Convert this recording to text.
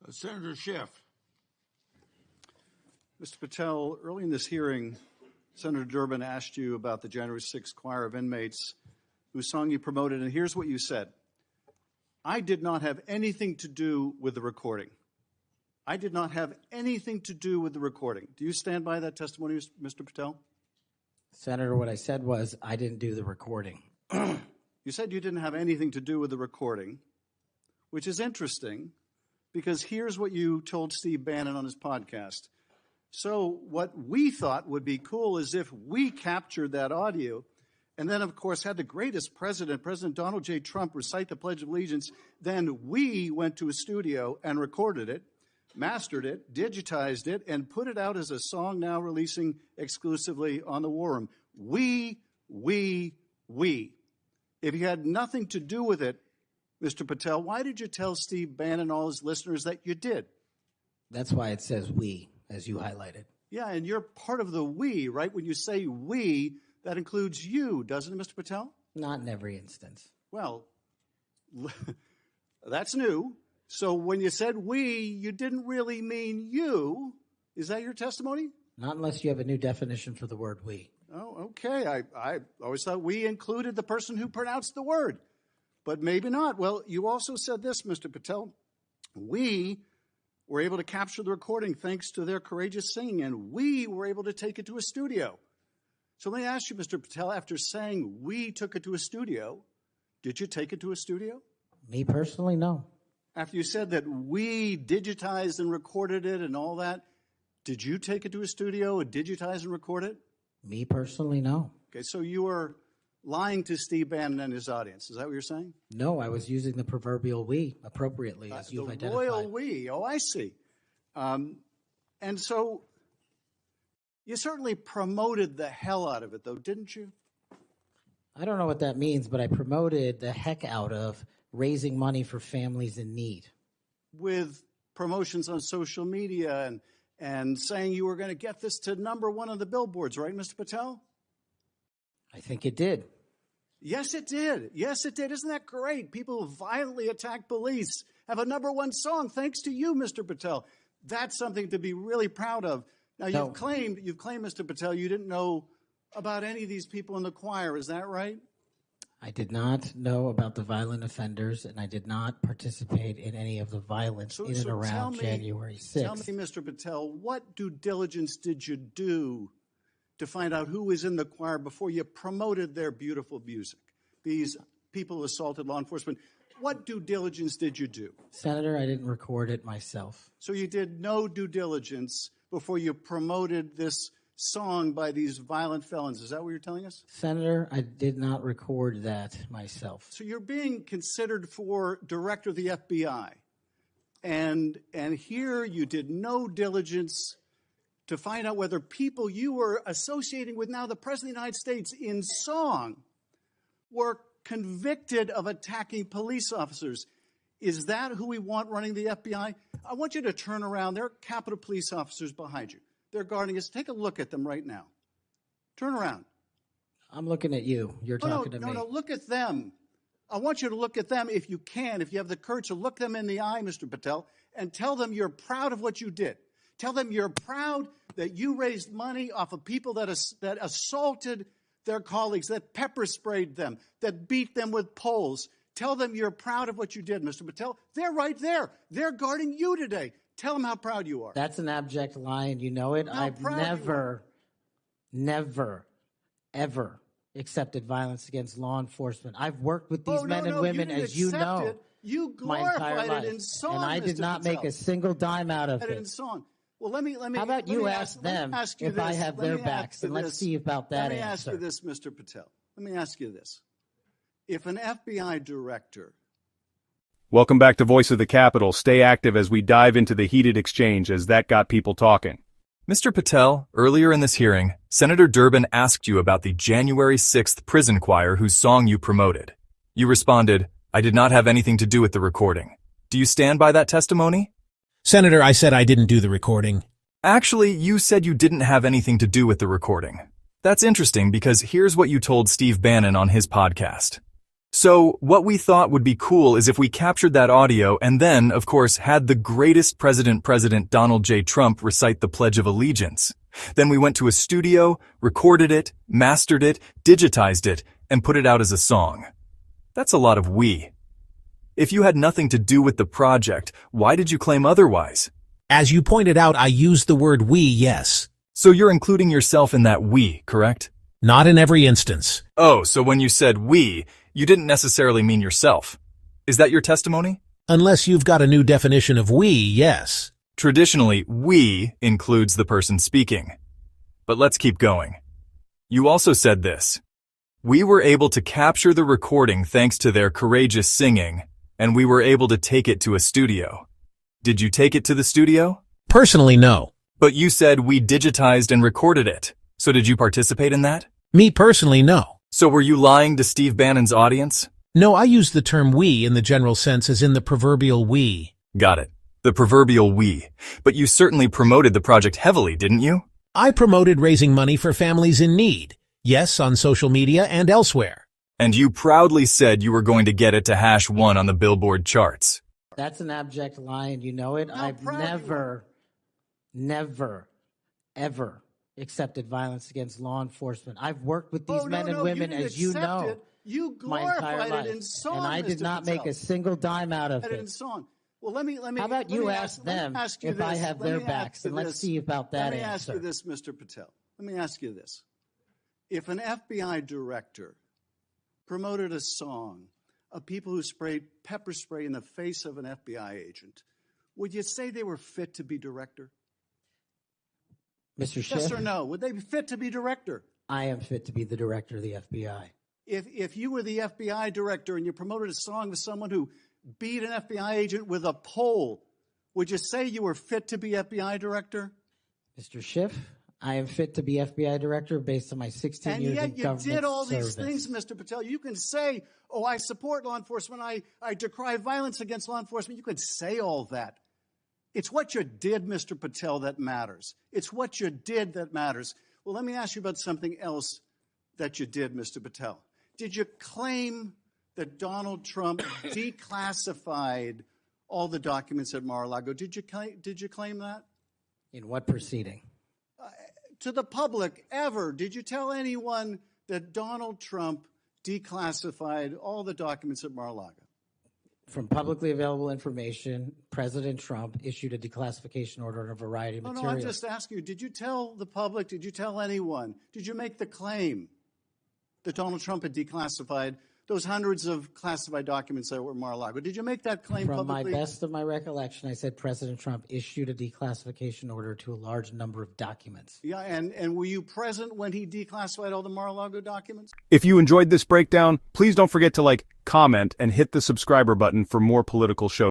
Senator Schiff. Mr. Patel, early in this hearing, Senator Durbin asked you about the January 6th choir of inmates whose song you promoted, and here's what you said. I did not have anything to do with the recording. I did not have anything to do with the recording. Do you stand by that testimony, Mr. Patel? Senator, what I said was I didn't do the recording. You said you didn't have anything to do with the recording, which is interesting because here's what you told Steve Bannon on his podcast. So what we thought would be cool is if we captured that audio and then, of course, had the greatest president, President Donald J. Trump, recite the Pledge of Allegiance. Then we went to a studio and recorded it, mastered it, digitized it, and put it out as a song now releasing exclusively on the War Room. We. If you had nothing to do with it, Mr. Patel, why did you tell Steve Bannon and all his listeners that you did? That's why it says we, as you highlighted. Yeah, and you're part of the we, right? When you say we, that includes you, doesn't it, Mr. Patel? Not in every instance. Well, that's new. So when you said we, you didn't really mean you. Is that your testimony? Not unless you have a new definition for the word we. Oh, okay. I always thought we included the person who pronounced the word, but maybe not. Well, you also said this, Mr. Patel. We were able to capture the recording thanks to their courageous singing, and we were able to take it to a studio. So let me ask you, Mr. Patel, after saying we took it to a studio, did you take it to a studio? Me personally, no. After you said that we digitized and recorded it and all that, did you take it to a studio and digitize and record it? Me personally, no. Okay, so you were lying to Steve Bannon and his audience. Is that what you're saying? No, I was using the proverbial we appropriately, as you've identified. The royal we. Oh, I see. And so you certainly promoted the hell out of it, though, didn't you? I don't know what that means, but I promoted the heck out of raising money for families in need. With promotions on social media and saying you were going to get this to #1 on the billboards, right, Mr. Patel? I think it did. Yes, it did. Yes, it did. Isn't that great? People who violently attack police have a #1 song thanks to you, Mr. Patel. That's something to be really proud of. Now, you've claimed, Mr. Patel, you didn't know about any of these people in the choir. Is that right? I did not know about the violent offenders, and I did not participate in any of the violence in and around January 6th. Tell me, Mr. Patel, what due diligence did you do to find out who was in the choir before you promoted their beautiful music? These people assaulted law enforcement. What due diligence did you do? Senator, I didn't record it myself. So you did no due diligence before you promoted this song by these violent felons. Is that what you're telling us? Senator, I did not record that myself. So you're being considered for director of the FBI. And here you did no diligence to find out whether people you were associating with now the President of the United States in song were convicted of attacking police officers. Is that who we want running the FBI? I want you to turn around. There are Capitol Police officers behind you. They're guarding us. Take a look at them right now. Turn around. I'm looking at you. You're talking to me. No, look at them. I want you to look at them if you can, if you have the courage to look them in the eye, Mr. Patel, and tell them you're proud of what you did. Tell them you're proud that you raised money off of people that assaulted their colleagues, that pepper sprayed them, that beat them with poles. Tell them you're proud of what you did, Mr. Patel. They're right there. They're guarding you today. Tell them how proud you are. That's an abject lie, and you know it. I've never, ever accepted violence against law enforcement. I've worked with these men and women, as you know, you my entire glorified life. it in song, and I did Mr. not Patel. make a single dime out of it. it. In song. Well, let me. How about you ask them if I have their backs, and let's see about that answer. Let me ask you this, Mr. Patel. Let me ask you this. If an FBI director... Welcome back to Voice of the Capitol. Stay active as we dive into the heated exchange, as that got people talking. Mr. Patel, earlier in this hearing, Senator Durbin asked you about the January 6th prison choir whose song you promoted. You responded, "I did not have anything to do with the recording." Do you stand by that testimony? Senator, I said I didn't do the recording. Actually, you said you didn't have anything to do with the recording. That's interesting because here's what you told Steve Bannon on his podcast. So, what we thought would be cool is if we captured that audio and then, of course, had the greatest President Donald J. Trump recite the Pledge of Allegiance. Then we went to a studio, recorded it, mastered it, digitized it, and put it out as a song. That's a lot of we. If you had nothing to do with the project, why did you claim otherwise? As you pointed out, I used the word we, yes. So you're including yourself in that we, correct? Not in every instance. Oh, so when you said we, you didn't necessarily mean yourself. Is that your testimony? Unless you've got a new definition of we, yes. Traditionally, we includes the person speaking. But let's keep going. You also said this. We were able to capture the recording thanks to their courageous singing, and we were able to take it to a studio. Did you take it to the studio? Personally, no. But you said we digitized and recorded it. So did you participate in that? Me personally, no. So were you lying to Steve Bannon's audience? No, I use the term we in the general sense as in the proverbial we. Got it. The proverbial we. But you certainly promoted the project heavily, didn't you? I promoted raising money for families in need. Yes, on social media and elsewhere. And you proudly said you were going to get it to #1 on the Billboard charts. That's an abject lie, and you know it. I've never, ever accepted violence against law enforcement. I've worked with these men and women, as you know, you my entire life, it in song, and I did Mr. not Patel. make a single dime out of In it. song. Well, let me. How about you ask them if I have their backs, and let's see about that answer. Let me ask you this, Mr. Patel. Let me ask you this. If an FBI director promoted a song of people who sprayed pepper spray in the face of an FBI agent, would you say they were fit to be director? Mr. Schiff? Yes or no? Would they be fit to be director? I am fit to be the director of the FBI. If you were the FBI director and you promoted a song with someone who beat an FBI agent with a pole, would you say you were fit to be FBI director? Mr. Schiff, I am fit to be FBI director based on my 16 years in government service. And yet you did all these things, Mr. Patel. You can say, oh, I support law enforcement. I decry violence against law enforcement. You can say all that. It's what you did, Mr. Patel, that matters. It's what you did that matters. Well, let me ask you about something else that you did, Mr. Patel. Did you claim that Donald Trump declassified all the documents at Mar-a-Lago? Did you claim that? In what proceeding? To the public, ever. Did you tell anyone that Donald Trump declassified all the documents at Mar-a-Lago? From publicly available information, President Trump issued a declassification order on a variety of materials. No, I'm just asking you, did you tell the public, did you tell anyone, did you make the claim that Donald Trump had declassified those hundreds of classified documents that were at Mar-a-Lago? Did you make that claim publicly? From my best of my recollection, I said President Trump issued a declassification order to a large number of documents. Yeah, and were you present when he declassified all the Mar-a-Lago documents? If you enjoyed this breakdown, please don't forget to comment, and hit the subscriber button for more political shows.